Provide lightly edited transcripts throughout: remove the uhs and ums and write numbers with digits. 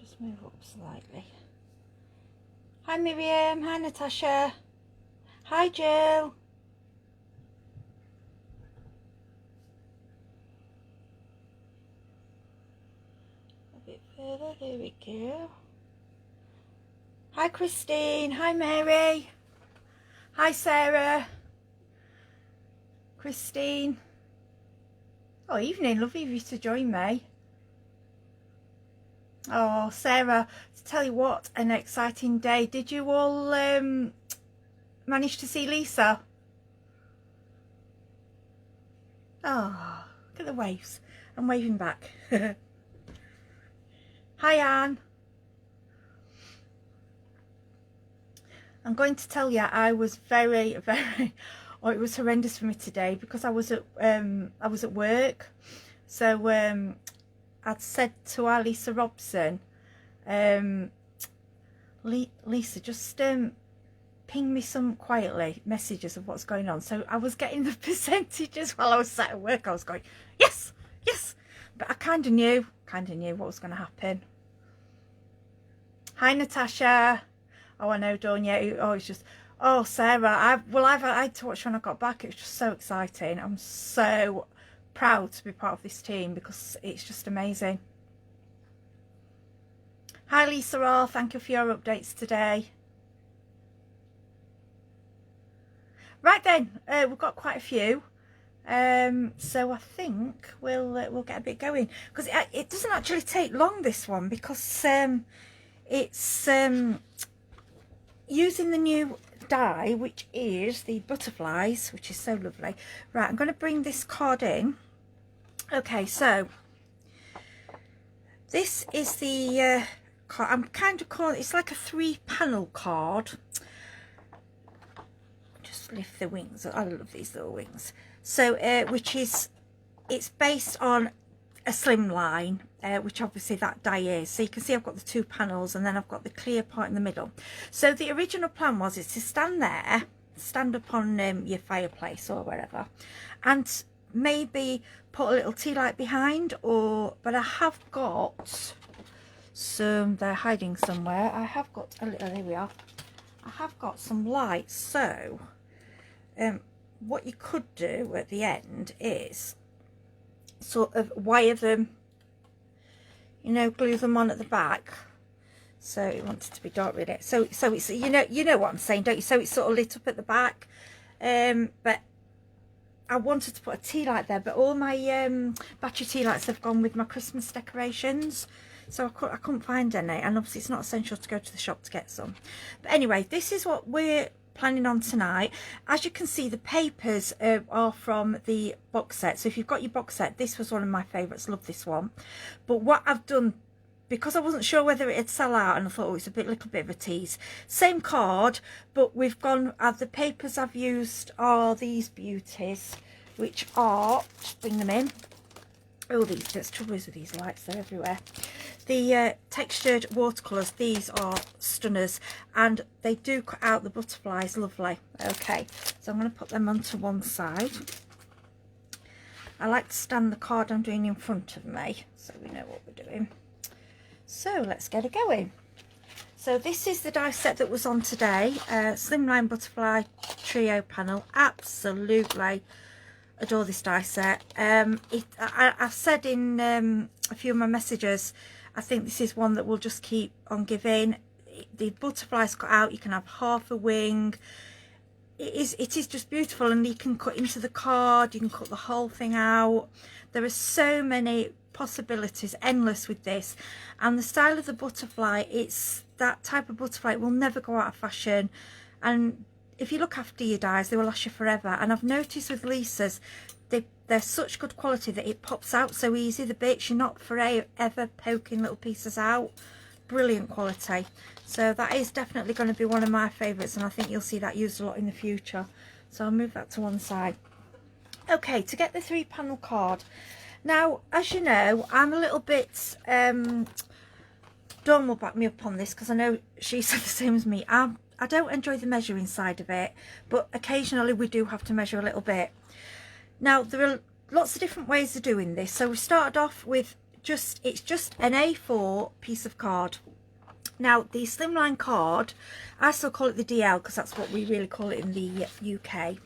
just move up slightly. Hi Miriam, hi Natasha, hi Jill. A bit further, there we go. Hi Christine, hi Mary, hi Sarah, Christine. Oh, evening, lovely of you to join me. Oh, Sarah, to tell you what, an exciting day. Did you all manage to see Lisa? Oh, look at the waves. I'm waving back. Hi, Anne. I'm going to tell you, I was very, oh, it was horrendous for me today because I was at work. So I'd said to our Lisa Robson, Lisa, just ping me some quietly messages of what's going on. So I was getting the percentages while I was sat at work. I was going, yes, yes. But I kind of knew what was going to happen. Hi, Natasha. Oh, I know, Dawn. Yeah. Oh, it's just, oh, Sarah. I had to watch when I got back. It was just so exciting. I'm so proud to be part of this team because it's just amazing. Hi Lisa R, thank you for your updates today. Right then, we've got quite a few, so I think we'll get a bit going because it doesn't actually take long, this one, because it's using the new die, which is the butterflies, which is so lovely. Right, I'm going to bring this card in. Okay, so this is the card. I'm kind of calling it's like a 3-panel card. Just lift the wings. I love these little wings. So which is, it's based on a slimline, which obviously that die is. So you can see I've got the 2 panels and then I've got the clear part in the middle. So the original plan was to stand there, stand up on your fireplace or wherever, and maybe put a little tea light behind, but I have got some, they're hiding somewhere. I have got a little, there we are. I have got some lights. So what you could do at the end is sort of wire them, you know, glue them on at the back. So it wants it to be dark with it. So it's, you know what I'm saying, don't you? So it's sort of lit up at the back. But I wanted to put a tea light there, but all my battery tea lights have gone with my Christmas decorations, so I couldn't find any, and obviously it's not essential to go to the shop to get some. But anyway, this is what we're planning on tonight. As you can see, the papers are from the box set. So if you've got your box set, this was one of my favourites. Love this one. But what I've done, because I wasn't sure whether it'd sell out, and I thought, oh, it's a little bit of a tease. Same card, but we've gone, the papers I've used are these beauties, which are, just bring them in. Oh, there's troubles with these lights, they're everywhere. The textured watercolours, these are stunners, and they do cut out the butterflies lovely. Okay, so I'm going to put them onto one side. I like to stand the card I'm doing in front of me, so we know what we're doing. So let's get it going. So this is the die set that was on today, Slimline Butterfly Trio panel. Absolutely adore this die set. I've said in a few of my messages, I think this is one that will just keep on giving. The butterflies cut out, you can have half a wing. It is just beautiful, and you can cut into the card, you can cut the whole thing out. There are so many possibilities, endless with this. And the style of the butterfly, it's that type of butterfly, it will never go out of fashion. And if you look after your dies, they will last you forever. And I've noticed with Lisa's, they're such good quality that it pops out so easy, the bits. You're not forever poking little pieces out. Brilliant quality. So that is definitely going to be one of my favourites, and I think you'll see that used a lot in the future. So I'll move that to one side. Okay, to get the 3-panel card. Now, as you know, I'm a little bit... Dawn will back me up on this, because I know she said the same as me. I don't enjoy the measuring side of it, but occasionally we do have to measure a little bit. Now, there are lots of different ways of doing this. So we started off with it's just an A4 piece of card. Now the slimline card, I still call it the DL because that's what we really call it in the UK,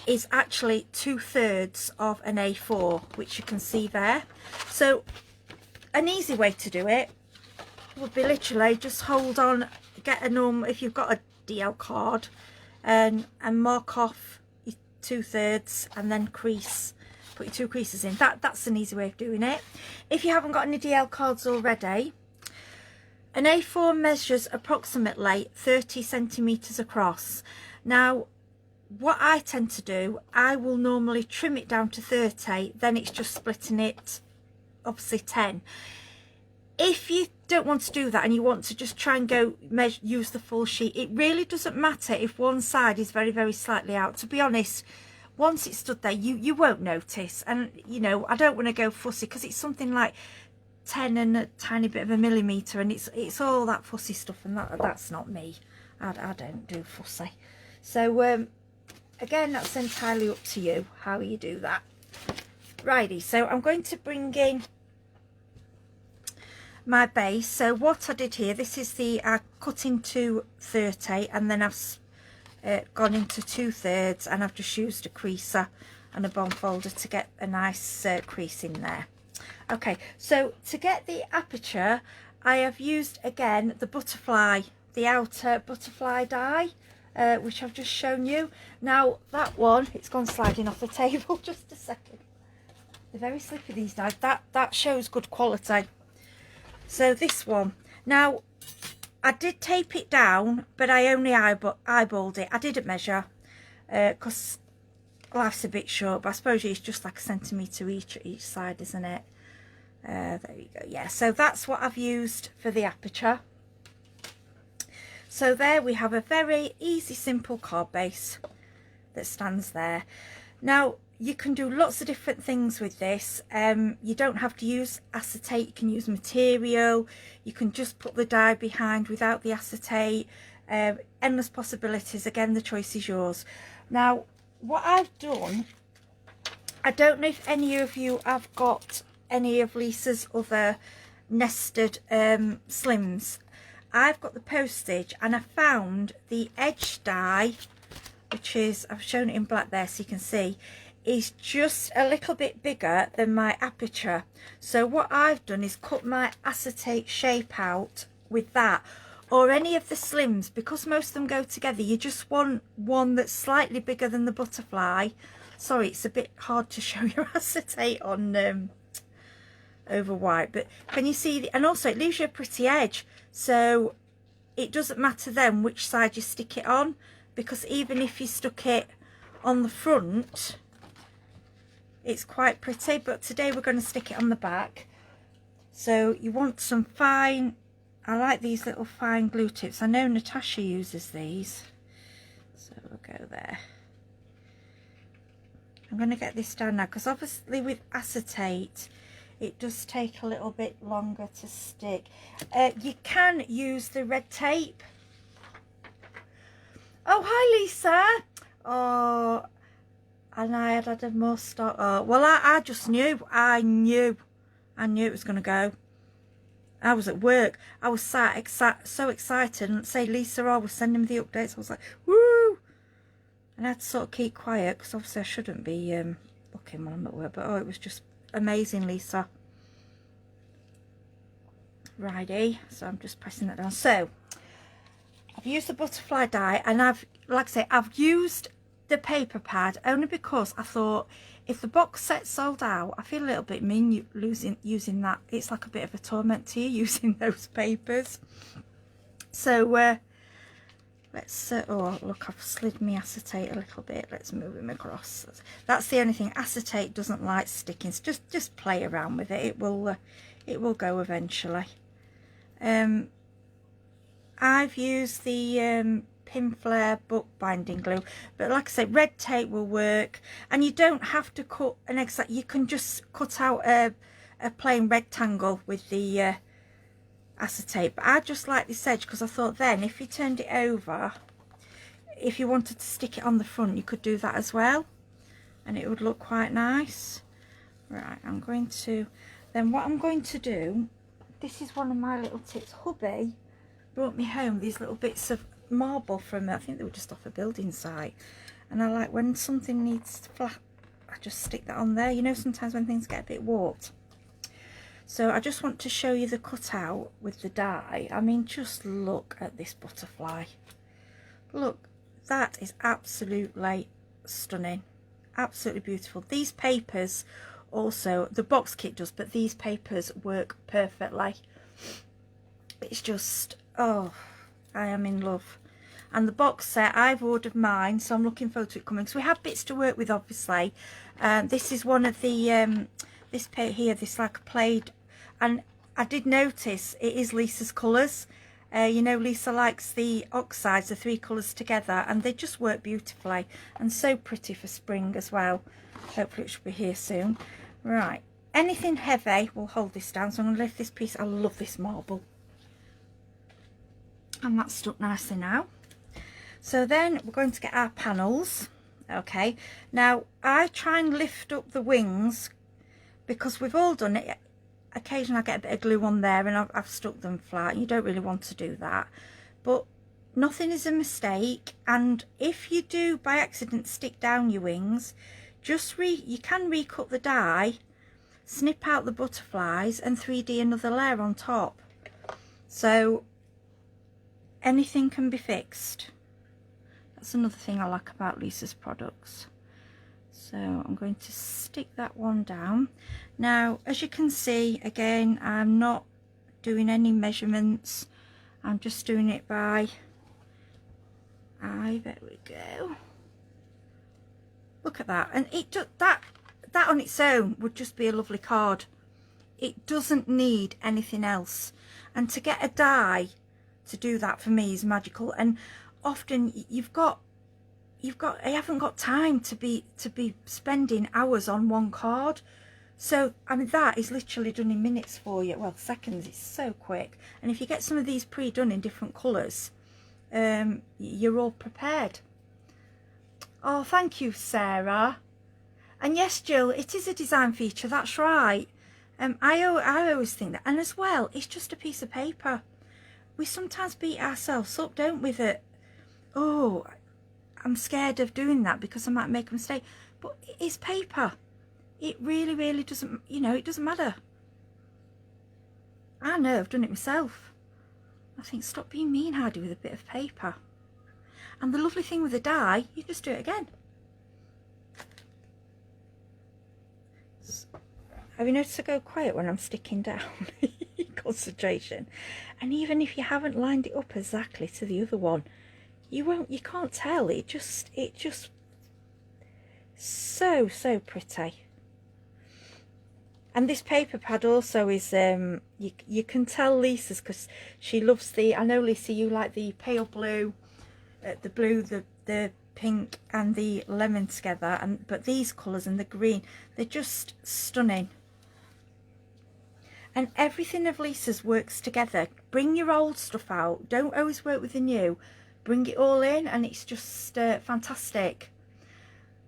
is actually 2/3 of an A4, which you can see there. So an easy way to do it would be literally just hold on, get a normal, if you've got a DL card, and mark off your 2/3 and then crease, put your 2 creases in. That's an easy way of doing it. If you haven't got any DL cards already, an A4 measures approximately 30 centimeters across. Now what I tend to do, I will normally trim it down to 30, then it's just splitting it obviously 10. If you don't want to do that and you want to just try and go use the full sheet, it really doesn't matter if one side is very, very slightly out. To be honest, once it's stood there, you won't notice. And you know, I don't want to go fussy because it's something like 10 and a tiny bit of a millimetre, and it's all that fussy stuff, and that's not me. I don't do fussy. So again, that's entirely up to you how you do that. Righty, so I'm going to bring in my base. So what I did here, this is the, I cut into 30 and then I've gone into 2/3, and I've just used a creaser and a bond folder to get a nice crease in there. Okay, so to get the aperture, I have used again the butterfly, the outer butterfly die, which I've just shown you. Now that one, it's gone sliding off the table. Just a second. They're very slippery, these dies. That shows good quality. So this one, now I did tape it down, but I only eyeballed it. I didn't measure because life's a bit short, but I suppose it's just like a centimetre each side, isn't it? There you go. Yeah, so that's what I've used for the aperture. So there we have a very easy, simple card base that stands there. Now you can do lots of different things with this. You don't have to use acetate, you can use material, you can just put the die behind without the acetate. Endless possibilities. Again, the choice is yours. Now what I've done, I don't know if any of you have got any of Lisa's other nested slims. I've got the postage, and I found the edge die, which is, I've shown it in black there so you can see, is just a little bit bigger than my aperture. So what I've done is cut my acetate shape out with that, or any of the slims, because most of them go together. You just want one that's slightly bigger than the butterfly. Sorry, it's a bit hard to show your acetate on over white, but can you see and also it leaves you a pretty edge, so it doesn't matter then which side you stick it on, because even if you stuck it on the front, it's quite pretty. But today we're going to stick it on the back. So you want some fine, I like these little fine glue tips. I know Natasha uses these, so we'll go there. I'm going to get this down now, because obviously with acetate it does take a little bit longer to stick. You can use the red tape. Oh, hi Lisa. Oh, and I had added more stock. Oh, well, I just knew. I knew it was going to go. I was at work. I was so excited. And say Lisa, I was sending me the updates. I was like, woo! And I had to sort of keep quiet, because obviously I shouldn't be looking when I'm at work. But oh, it was just amazing, Lisa. Righty, so I'm just pressing that down. So I've used the butterfly die, and I've, like I say, I've used the paper pad only because I thought if the box set sold out, I feel a little bit mean using that. It's like a bit of a torment to you using those papers. So let's oh look, I've slid my acetate a little bit. Let's move him across. That's the only thing, acetate doesn't like sticking, so just play around with it. It will go eventually. I've used the pin flare book binding glue, but like I say, red tape will work, and you don't have to cut an exact, you can just cut out a plain rectangle with the acetate. But I just like this edge, because I thought then if you turned it over, if you wanted to stick it on the front, you could do that as well, and it would look quite nice. Right, I'm going to Then what I'm going to do, this is one of my little tips. Hubby brought me home these little bits of marble from, I think they were just off a building site, and I like when something needs flat, I just stick that on there. You know, sometimes when things get a bit warped. So I just want to show you the cutout with the die. I mean, just look at this butterfly. Look, that is absolutely stunning, absolutely beautiful. These papers also, the box kit does, but these papers work perfectly. It's just, oh, I am in love. And the box set, I've ordered mine, so I'm looking forward to it coming. So we have bits to work with, obviously. This is one of the, this paper here, this like plaid, and I did notice it is Lisa's colours. You know, Lisa likes the oxides, the 3 colours together, and they just work beautifully and so pretty for spring as well. Hopefully it should be here soon. Right, anything heavy will hold this down, so I'm going to lift this piece. I love this marble, and that's stuck nicely now. So then we're going to get our panels. Okay, now I try and lift up the wings because we've all done it. Occasionally I get a bit of glue on there and I've stuck them flat. You don't really want to do that, but nothing is a mistake. And if you do by accident stick down your wings, you can recut the die, snip out the butterflies and 3D another layer on top. So anything can be fixed. That's another thing I like about Lisa's products. So I'm going to stick that one down. Now, as you can see, again, I'm not doing any measurements. I'm just doing it by eye. There we go. Look at that. And it that on its own would just be a lovely card. It doesn't need anything else. And to get a die to do that for me is magical. And often I haven't got time to be spending hours on one card. So I mean, that is literally done in minutes for you. Well, seconds. It's so quick. And if you get some of these pre-done in different colours, you're all prepared. Oh, thank you, Sarah. And yes, Jill, it is a design feature. That's right. I always think that. And as well, it's just a piece of paper. We sometimes beat ourselves up, don't we? That, oh, I'm scared of doing that because I might make a mistake. But it's paper. It really, really doesn't, you know, it doesn't matter. I know, I've done it myself. I think, stop being mean, Heidi, with a bit of paper. And the lovely thing with the die, you just do it again. Have you noticed I go quiet when I'm sticking down? Concentration. And even if you haven't lined it up exactly to the other one, you can't tell. It just so pretty. And this paper pad also is you can tell Lisa's, because she loves the, I know Lisa, you like the pale blue, the blue, the pink and the lemon together, but these colours and the green, they're just stunning. And everything of Lisa's works together. Bring your old stuff out, don't always work with the new. Bring it all in and it's just fantastic.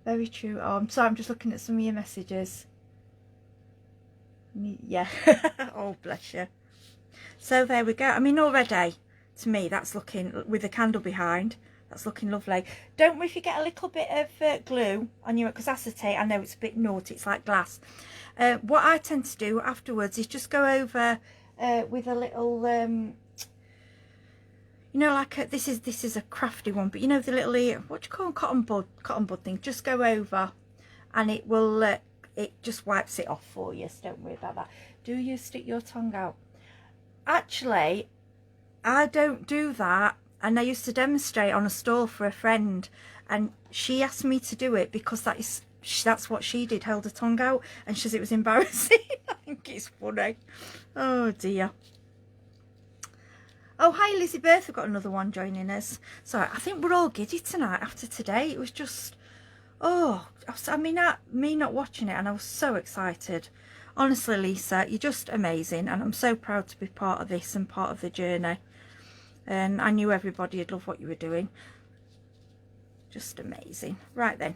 Very true. Oh, I'm sorry, I'm just looking at some of your messages. Yeah. Oh, bless you. So there we go. I mean, already to me that's looking, with the candle behind, that's looking lovely. Don't worry if you get a little bit of glue on your, because acetate, I know it's a bit naughty, it's like glass. What I tend to do afterwards is just go over with a little you know, like this is a crafty one, but you know, the little, what do you call them? cotton bud thing. Just go over and it will it just wipes it off for you, so don't worry about that. Do you stick your tongue out? Actually, I don't do that, and I used to demonstrate on a stall for a friend, and she asked me to do it because that's what she did, held her tongue out, and she said it was embarrassing. I think it's funny. Oh dear. Oh, hi Lizzie Birth, we've got another one joining us. So I think we're all giddy tonight after today. It was just, oh, I mean, me not watching it, and I was so excited. Honestly, Lisa, you're just amazing, and I'm so proud to be part of this and part of the journey. And I knew everybody would love what you were doing. Just amazing. Right then.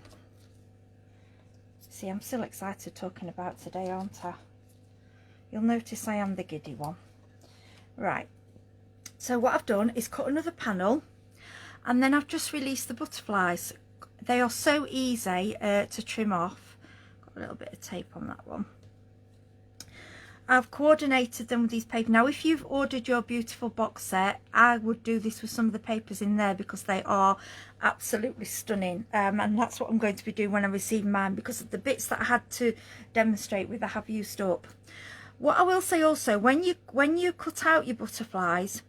See, I'm still excited talking about today, aren't I? You'll notice I am the giddy one. Right, so what I've done is cut another panel, and then I've just released the butterflies. They are so easy to trim off. Got a little bit of tape on that one. I've coordinated them with these papers. Now, if you've ordered your beautiful box set, I would do this with some of the papers in there because they are absolutely stunning. And that's what I'm going to be doing when I receive mine, because of the bits that I had to demonstrate with I have used up. What I will say also, when you cut out your butterflies,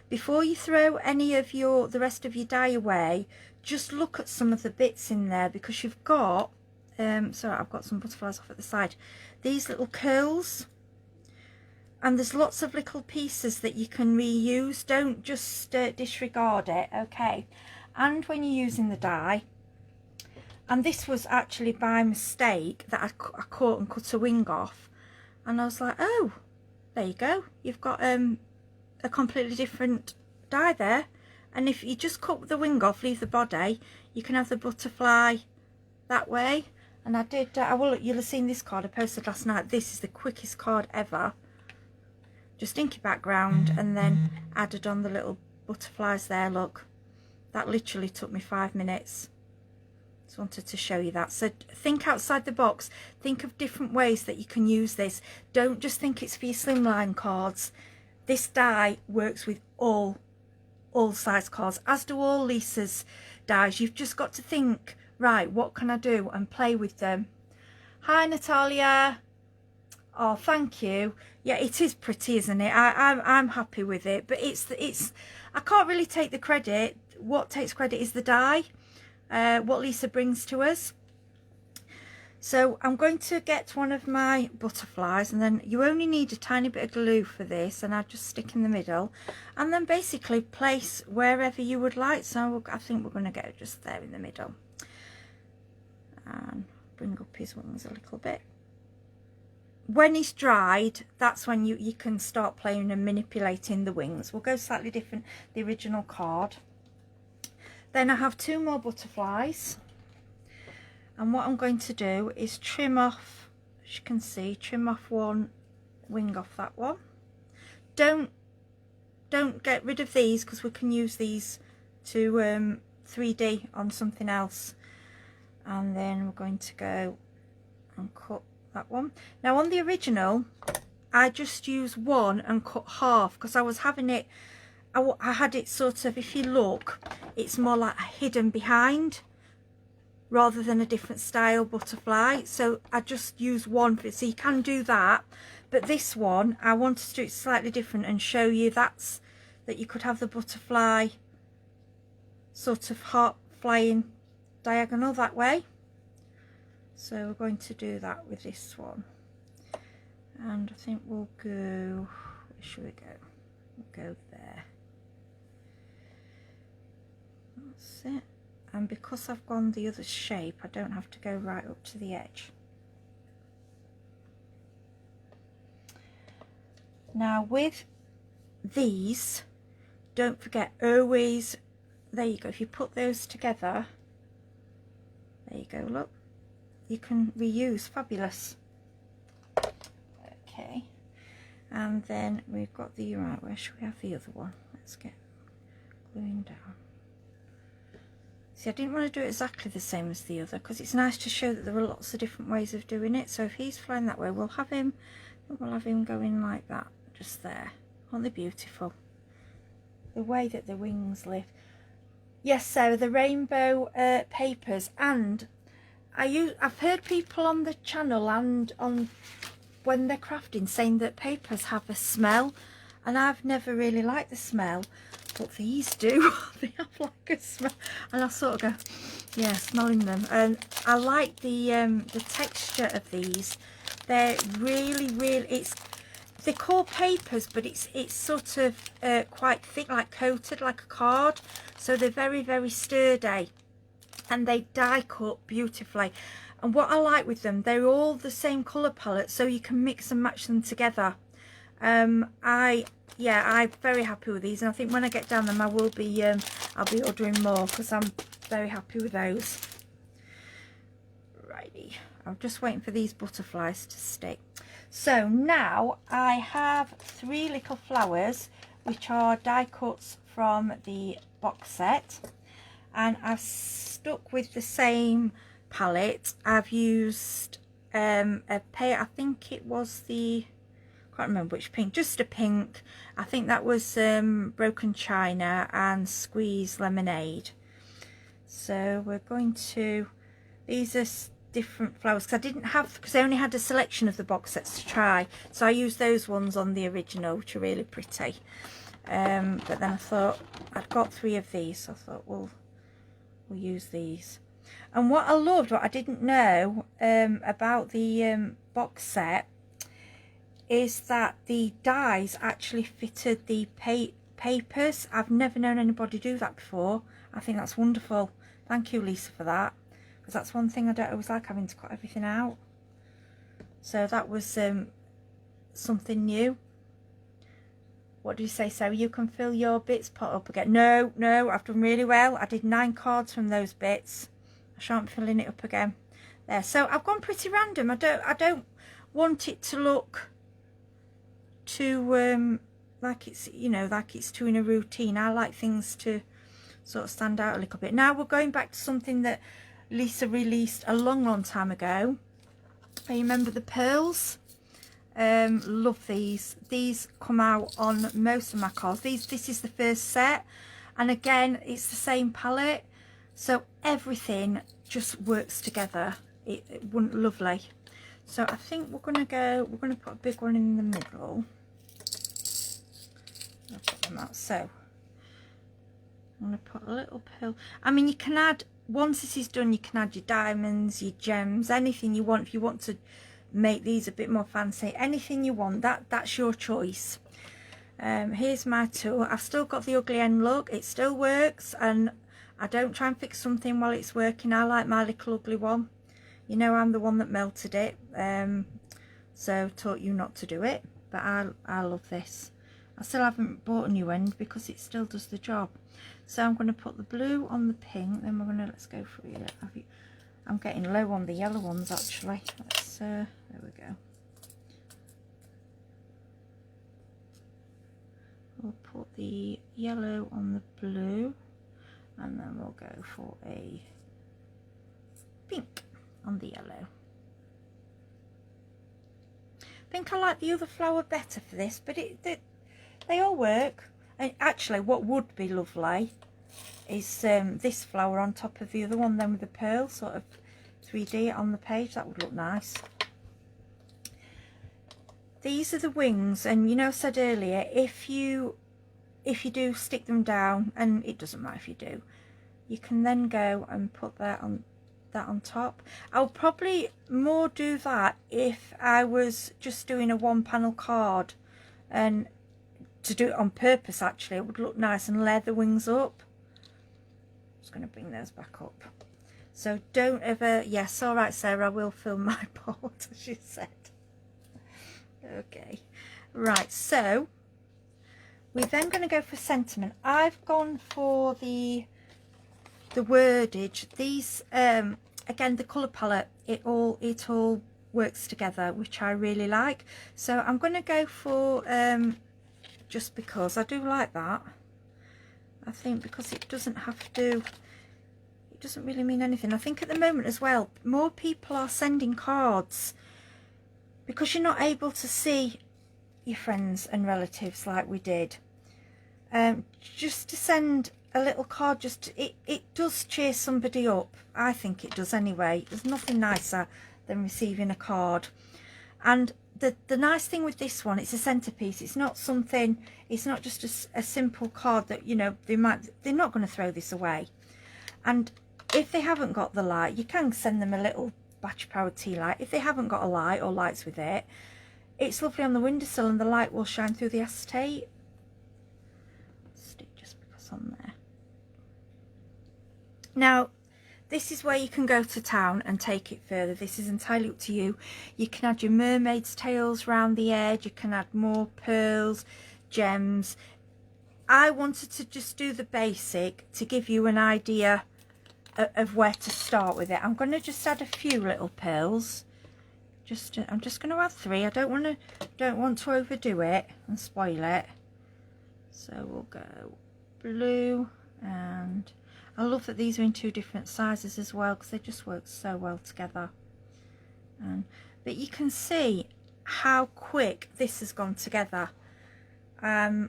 before you throw any of the rest of your dye away, just look at some of the bits in there, because you've got, sorry, I've got some butterflies off at the side, these little curls. And there's lots of little pieces that you can reuse. Don't just disregard it, okay? And when you're using the dye, and this was actually by mistake that I caught and cut a wing off, and I was like, oh, there you go. You've got a completely different dye there. And if you just cut the wing off, leave the body, you can have the butterfly that way. And I did, you'll have seen this card I posted last night. This is the quickest card ever. Just inky background and then added on the little butterflies there. Look, that literally took me 5 minutes. Just wanted to show you that. So think outside the box. Think of different ways that you can use this. Don't just think it's for your slimline cards. This die works with all size cards, as do all Lisa's dies. You've just got to think, right, what can I do, and play with them. Hi Natalia. Oh, thank you. Yeah, it is pretty, isn't it? I'm happy with it, but it's I can't really take the credit. What takes credit is the die, what Lisa brings to us. So I'm going to get one of my butterflies, and then you only need a tiny bit of glue for this, and I just stick in the middle, and then basically place wherever you would like. So I think we're going to get it just there in the middle, and bring up his wings a little bit. When he's dried, that's when you can start playing and manipulating the wings. We'll go slightly different, the original card. Then I have 2 more butterflies. And what I'm going to do is trim off, as you can see, trim off one wing off that one. Don't get rid of these, because we can use these to 3D on something else. And then we're going to go and cut that one. Now on the original, I just used one and cut half, because I was having it, I had it sort of, if you look, it's more like a hidden behind rather than a different style butterfly. So I just use one for it. So you can do that, but this one I wanted to do it slightly different and show you that you could have the butterfly sort of flying diagonal that way. So we're going to do that with this one, and I think we'll go, where should we go? We'll go there. That's it. And because I've gone the other shape, I don't have to go right up to the edge. Now with these, don't forget, always, there you go, if you put those together, there you go, look. You can reuse, fabulous. Okay, and then we've got the, right, where should we have the other one? Let's get gluing down. See, I didn't want to do it exactly the same as the other, because it's nice to show that there are lots of different ways of doing it. So if he's flying that way, we'll have him going like that, just there. Aren't they beautiful? The way that the wings lift. Yes, Sarah, the rainbow papers. And I've heard people on the channel and on when they're crafting saying that papers have a smell, and I've never really liked the smell, but these do. They have like a smell, and I sort of go, yeah, smelling them. And I like the texture of these. They're really, they're called papers, but it's sort of quite thick, like coated like a card, so they're very sturdy. And they die cut beautifully. And what I like with them, they're all the same colour palette, so you can mix and match them together. I'm very happy with these, and I think when I get down them, I will be I'll be ordering more, because I'm very happy with those. Righty, I'm just waiting for these butterflies to stick. So now I have 3 little flowers which are die cuts from the box set, and I've stuck with the same palette. I've used a pair, I think it was the, can't remember which pink, just a pink. I think that was Broken China and Squeeze Lemonade. So we're going to, these are different flowers because I only had a selection of the box sets to try, so I used those ones on the original, which are really pretty. But then I thought I'd got 3 of these, so I thought we'll use these. And what I loved, what I didn't know about the box set, is that the dies actually fitted the papers. I've never known anybody do that before. I think that's wonderful. Thank you, Lisa, for that, because that's one thing I don't always like, having to cut everything out. So that was something new. What do you say, Sarah? You can fill your bits pot up again. No, I've done really well. I did 9 cards from those bits. I shan't be filling it up again. There. So I've gone pretty random. I don't want it to look too like it's, you know, like it's too in a routine. I like things to sort of stand out a little bit. Now we're going back to something that Lisa released a long time ago. I remember the pearls. Love these. These come out on most of my cards. This is the first set, and again it's the same palette, so everything just works together. It wouldn't lovely. So I think we're gonna put a big one in the middle. I'll put them out. So I'm gonna put a little pearl. I mean, you can add, once this is done, you can add your diamonds, your gems, anything you want. If you want to make these a bit more fancy, anything you want, that's your choice. Here's my tool. I've still got the ugly end look. It still works, and I don't try and fix something while it's working. I like my little ugly one. You know, I'm the one that melted it, so taught you not to do it, but I love this. I still haven't bought a new end because it still does the job. So I'm going to put the blue on the pink, then we're going to, let's go through it. I'm getting low on the yellow ones actually. Let's there we go. We'll put the yellow on the blue, and then we'll go for a pink on the yellow. I think I like the other flower better for this, but they all work. And actually what would be lovely is this flower on top of the other one, then with the pearl sort of 3D on the page. That would look nice. These are the wings, and you know, I said earlier, if you do stick them down, and it doesn't matter if you do, you can then go and put that on top. I'll probably more do that if I was just doing a 1-panel card, and to do it on purpose, actually it would look nice and layer the wings up. I'm just going to bring those back up. So don't ever, yes, all right, Sarah, I will film my part, as you said. Okay, right, so we're then going to go for sentiment. I've gone for the wordage. These again, the colour palette, it all works together, which I really like. So I'm going to go for just because I do like that. I think because it doesn't have to, it doesn't really mean anything. I think at the moment as well, more people are sending cards because you're not able to see your friends and relatives like we did. Just to send a little card, it does cheer somebody up. I think it does anyway. There's nothing nicer than receiving a card. And the nice thing with this one, it's a centerpiece. It's not something, it's not just a simple card that, you know, they're not going to throw this away. And if they haven't got the light, you can send them a little battery powered tea light. If they haven't got a light or lights with it, it's lovely on the windowsill, and the light will shine through the acetate. Stick just because on there. Now, this is where you can go to town and take it further. This is entirely up to you. You can add your mermaid's tails round the edge. You can add more pearls, gems. I wanted to just do the basic to give you an idea of where to start with it. I'm going to just add a few little pearls I'm just going to add 3. I don't want to overdo it and spoil it. So we'll go blue, and I love that these are in 2 different sizes as well, because they just work so well together. But you can see how quick this has gone together. I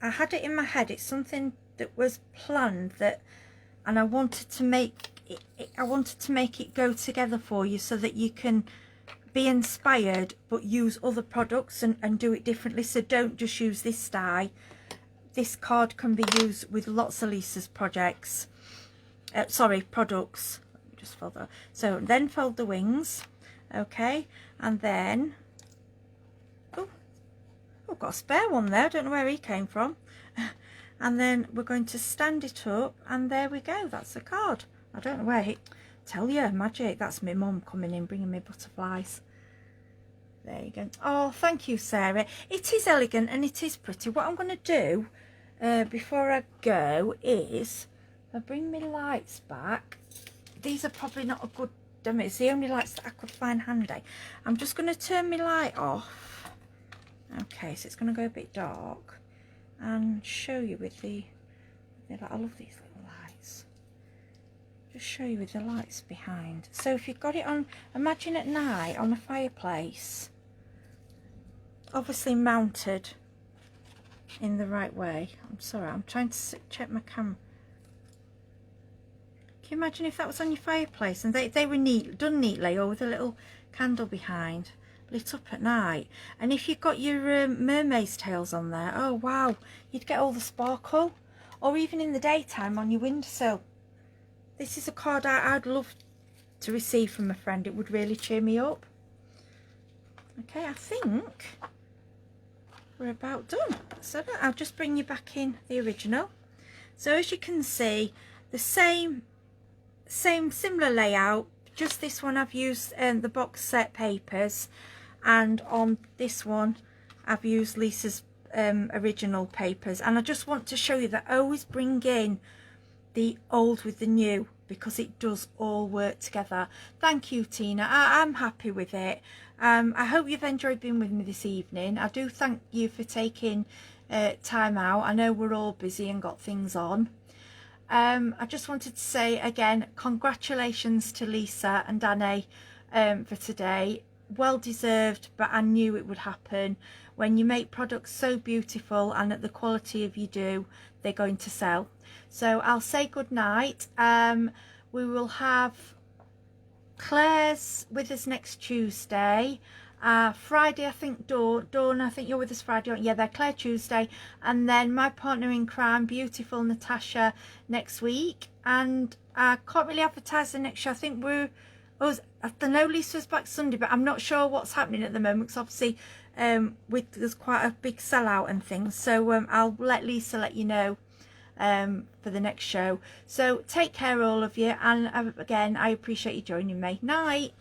had it in my head, it's something that was planned, and I wanted to make it go together for you so that you can be inspired but use other products and do it differently. So don't just use this die. This card can be used with lots of Lisa's projects, products. Let me just fold that. So then fold the wings, okay, and then I've got a spare one there, I don't know where he came from. And then we're going to stand it up, and there we go, that's the card. I don't know where tell you, magic, that's my mum coming in bringing me butterflies. There you go. Oh, thank you, Sarah. It is elegant and it is pretty. What I'm going to do before I go is I bring my lights back. These are probably not a good, it's the only lights that I could find handy. I'm just going to turn my light off. Okay, so it's going to go a bit dark, and show you with the I love these little lights. Just show you with the lights behind. So if you've got it on, imagine at night on a fireplace, obviously mounted in the right way. I'm sorry, I'm trying to check my camera. Can you imagine if that was on your fireplace and they were done neatly, or with a little candle behind, lit up at night? And if you've got your mermaid's tails on there, oh wow, you'd get all the sparkle. Or even in the daytime on your windowsill. This is a card I'd love to receive from a friend. It would really cheer me up. Okay, I think we're about done. So I'll just bring you back in the original. So as you can see, the similar layout, just this one I've used the box set papers, and on this one I've used Lisa's original papers. And I just want to show you that I always bring in the old with the new, because it does all work together. Thank you, Tina. I'm happy with it. I hope you've enjoyed being with me this evening. I do thank you for taking time out. I know we're all busy and got things on. I just wanted to say again, congratulations to Lisa and Danny for today. Well deserved, but I knew it would happen. When you make products so beautiful and at the quality of you do, they're going to sell. So I'll say good night. We will have Claire's with us next Tuesday. Friday, I think Dawn, I think you're with us Friday, aren't you? Yeah, they're Claire Tuesday. And then my partner in crime, beautiful Natasha, next week. And I can't really advertise the next show. I think I know Lisa's back Sunday, but I'm not sure what's happening at the moment, because obviously there's quite a big sellout and things. So I'll let Lisa let you know for the next show. So take care, all of you, and again, I appreciate you joining me. Night.